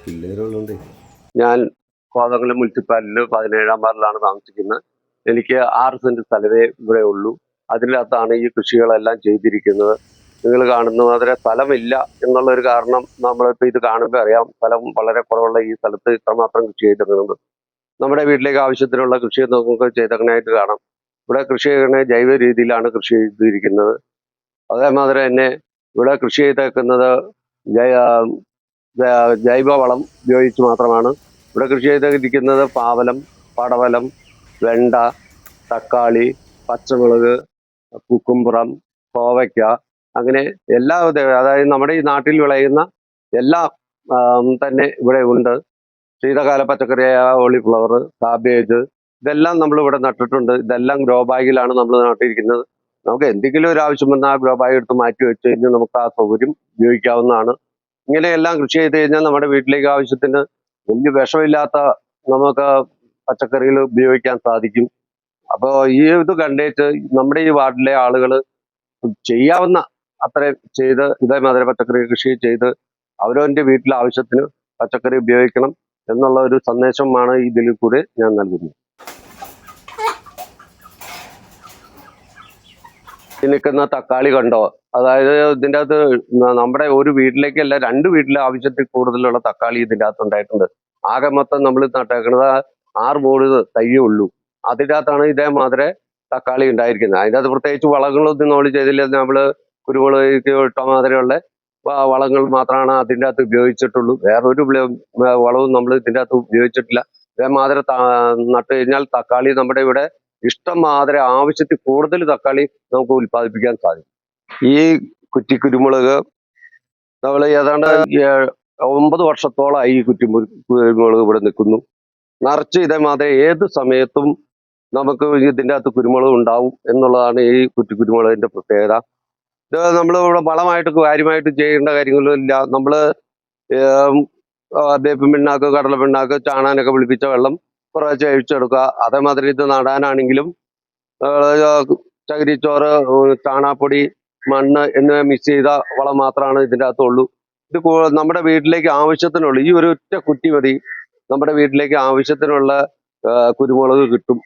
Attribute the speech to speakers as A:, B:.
A: പിള്ളേരുള്ളതുകൊണ്ട്
B: ഞാൻ കോതമംഗലം മുനിസിപ്പാലിറ്റിയിൽ 17-ാം വാർഡിലാണ് താമസിക്കുന്നത്. എനിക്ക് 6 സെന്റ് സ്ഥലമേ ഇവിടെ ഉള്ളൂ. അതിനകത്താണ് ഈ കൃഷികളെല്ലാം ചെയ്തിരിക്കുന്നത്. നിങ്ങൾ കാണുന്ന മാതിരി സ്ഥലമില്ല എന്നുള്ളൊരു കാരണം നമ്മളിപ്പോൾ ഇത് കാണുമ്പോൾ അറിയാം. സ്ഥലം വളരെ കുറവുള്ള ഈ സ്ഥലത്ത് ഇത്രമാത്രം കൃഷി ചെയ്തിട്ടുണ്ട്. നമ്മുടെ വീട്ടിലേക്ക് ആവശ്യത്തിനുള്ള കൃഷി നമുക്ക് ചെയ്തങ്ങനായിട്ട് കാണാം. ഇവിടെ കൃഷി ചെയ്യണ ജൈവ രീതിയിലാണ് കൃഷി ചെയ്തിരിക്കുന്നത്. അതേമാതിരി തന്നെ ഇവിടെ കൃഷി ചെയ്തേക്കുന്നത് ജൈവവളം ഉപയോഗിച്ച് മാത്രമാണ്. ഇവിടെ കൃഷി ചെയ്തിരിക്കുന്നത് പാവലം, പടവലം, വെണ്ട, തക്കാളി, പച്ചമുളക്, കുക്കുംബറം, കോവയ്ക്ക, അങ്ങനെ എല്ലാ അതായത് നമ്മുടെ ഈ നാട്ടിൽ വിളയുന്ന എല്ലാം തന്നെ ഇവിടെ ഉണ്ട്. ശീതകാല പച്ചക്കറിയായ കോളിഫ്ലവർ, കാബേജ്, ഇതെല്ലാം നമ്മൾ ഇവിടെ നട്ടിട്ടുണ്ട്. ഇതെല്ലാം ഗ്രോ ബാഗിലാണ് നമ്മൾ നട്ടിരിക്കുന്നത്. നമുക്ക് എന്തെങ്കിലും ഒരു ആവശ്യം വന്നാൽ ആ ഗ്രോ ബാഗ് എടുത്ത് മാറ്റി വെച്ച് കഴിഞ്ഞാൽ നമുക്ക് ആ സൗകര്യം ഉപയോഗിക്കാവുന്നതാണ്. ഇങ്ങനെയെല്ലാം കൃഷി ചെയ്ത് കഴിഞ്ഞാൽ നമ്മുടെ വീട്ടിലേക്ക് ആവശ്യത്തിന് വലിയ വിഷമില്ലാത്ത നമുക്ക് പച്ചക്കറികൾ ഉപയോഗിക്കാൻ സാധിക്കും. അപ്പോൾ ഈ ഇത് കണ്ടേച്ച് നമ്മുടെ ഈ വാർഡിലെ ആളുകൾ ചെയ്യാവുന്ന അത്രയും ചെയ്ത് ഇതേമാതിരി പച്ചക്കറി കൃഷി ചെയ്ത് അവരവൻ്റെ വീട്ടിലെ ആവശ്യത്തിന് പച്ചക്കറി ഉപയോഗിക്കണം എന്നുള്ള ഒരു സന്ദേശമാണ് ഇതിൽ കൂടെ ഞാൻ നൽകുന്നത്. ഈ നിൽക്കുന്ന തക്കാളി കണ്ടോ? അതായത് ഇതിൻ്റെ അകത്ത് നമ്മുടെ ഒരു വീട്ടിലേക്കല്ല 2 വീട്ടിലെ ആവശ്യത്തിൽ കൂടുതലുള്ള തക്കാളി ഇതിൻ്റെ അകത്ത് ഉണ്ടായിട്ടുണ്ട്. ആകെ മൊത്തം നമ്മൾ നട്ടേക്കുന്നത് 6 മൂട് തയ്യേ ഉള്ളൂ. അതിൻ്റെ അകത്താണ് ഇതേമാതിരി തക്കാളി ഉണ്ടായിരിക്കുന്നത്. അതിൻ്റെ അകത്ത് പ്രത്യേകിച്ച് വളങ്ങളൊന്നും നമ്മൾ ചെയ്തില്ല. നമ്മൾ കുരുമുളക് ഇട്ട മാതിരിയുള്ള വളങ്ങൾ മാത്രമാണ് അതിൻ്റെ അകത്ത് ഉപയോഗിച്ചിട്ടുള്ളൂ. വേറൊരു വളവും നമ്മൾ ഇതിൻ്റെ അകത്ത് ഉപയോഗിച്ചിട്ടില്ല. ഇതേമാതിരി നട്ട് കഴിഞ്ഞാൽ തക്കാളി നമ്മുടെ ഇവിടെ ഇഷ്ടം മാതിരി ആവശ്യത്തിൽ കൂടുതൽ തക്കാളി നമുക്ക് ഉൽപ്പാദിപ്പിക്കാൻ സാധിക്കും. ഈ കുറ്റിക്കുരുമുളക് നമ്മൾ ഏതാണ്ട് 9 വർഷത്തോളമായി ഈ കുറ്റിക്കുരുമുളക് ഇവിടെ നിൽക്കുന്നു. നിറച്ച് ഇതേമാതിരി ഏത് സമയത്തും നമുക്ക് ഇതിൻ്റെ അകത്ത് കുരുമുളക് ഉണ്ടാവും എന്നുള്ളതാണ് ഈ കുറ്റിക്കുരുമുളകിന്റെ പ്രത്യേകത. ഇത് നമ്മൾ ഇവിടെ വളമായിട്ട് കാര്യമായിട്ട് ചെയ്യേണ്ട കാര്യങ്ങളും ഇല്ല. നമ്മൾ വേപ്പിൻ പിണ്ണാക്ക്, കടല പിണ്ണാക്ക്, ചാണാനൊക്കെ പിടിപ്പിച്ച വെള്ളം കുറേശ്ശെ ഒഴിച്ചെടുക്കുക. അതേമാതിരി ഇത് നടാനാണെങ്കിലും ചകിരിച്ചോറ്, ചാണാപ്പൊടി, മണ്ണ് എന്നിവ മിക്സ് ചെയ്ത വളം മാത്രമാണ് ഇതിൻ്റെ അകത്തുള്ളൂ. ഇത് നമ്മുടെ വീട്ടിലേക്ക് ആവശ്യത്തിനുള്ള ഈ ഒരു ഒറ്റ കുറ്റി മതി, നമ്മുടെ വീട്ടിലേക്ക് ആവശ്യത്തിനുള്ള കുരുമുളക് കിട്ടും.